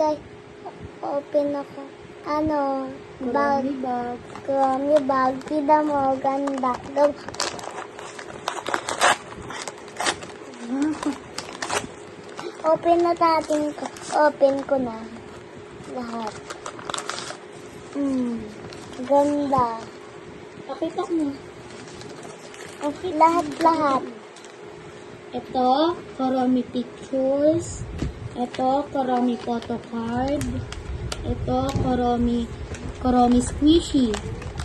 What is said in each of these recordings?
guys. Open ako. Ano? Bag. Kurami bag. Kurami bag. Tignan mo. Ganda. Open na natin ko. Open ko na. Lahat. Ganda. Pakita mo. Lahat. Ito, Kurami pictures. Ito, Kurami photo card. Ito, Kurami squishy.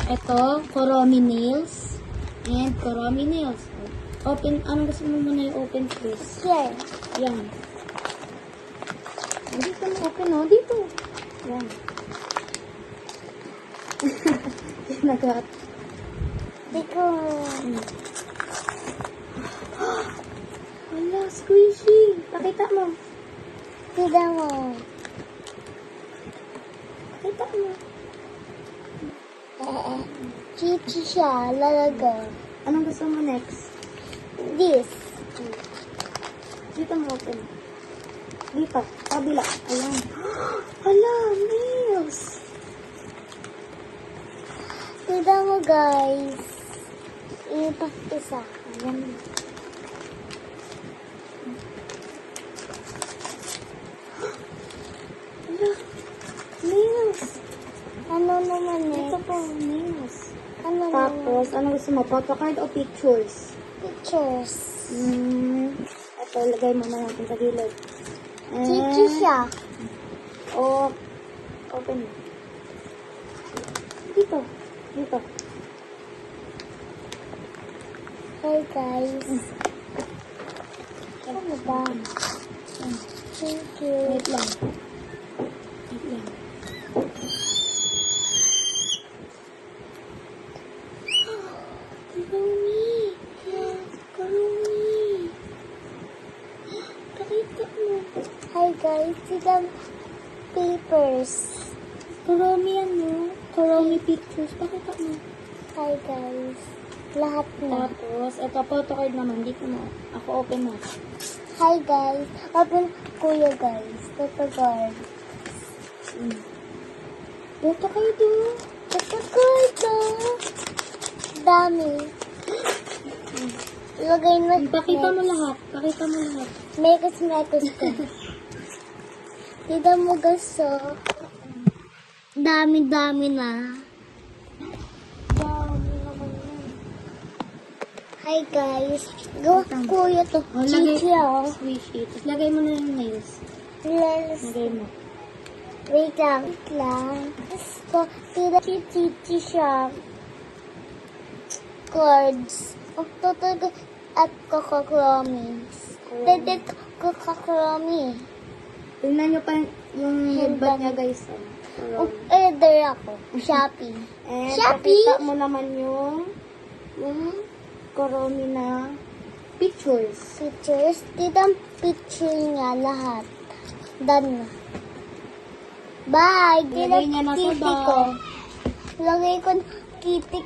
Ito, Kurami nails. And Kurami nails. Open, anong gusto mo muna yung open please? Here. Yan. Dito mo open, oh. Dito. Yan. Nagat. Di ko. Wala, squishy. Pakita mo. Tignan mo. Pakita mo. Chichi siya. Lalaga. Anong gusto mo next? This. Dito mo open. Dito. Kabila. Ayan. Hala, nails. Tignan mo guys. Isa. Ayan. Hala, nails. Ano naman Ito next? po, nails. Ano naman? Tapos, anong gusto mo? Photocard o pictures? Pictures. Ito, lagay mo na natin sa gilid. Chichi siya. O, open mo. Dito. Dito. Hey guys. Ano ba? Thank you. Wait lang. Wait lang. Kurami. Kurami. Pakita mo. Hi guys. Tignan papers. Kurami ano? Kurami pictures. Pakita mo. Hi guys. Lahat na. Tapos, ito photocard naman. Dito mo. Ako open mo. Hi guys. Open kuya guys. Photocard. Dito kayo doon. Photocard to. Dami. Ilagay mo. Pakita mo lahat. Pakita mo lahat. Mekos ka. Tignan mo guys oh. Dami-dami na. Dami naman yan. Hi guys. Go kuya to. Oh, lagay. Chichi oh. Squishy. Tapos lagay mo na yung nails. Let's Lagay mo. wait lang. So, tira chichi siya. Cards. Total at kakakrami. Tete kakakrami. Tingnan nyo pa yung headband niya guys. Order ako. Shopee. And Shopee? pakita mo naman yung Kurami na pictures. Pictures. Tita picture niya lahat. Done na. Bye. Lagay niya na sa Kitty bag. ko. Lagay ko kitty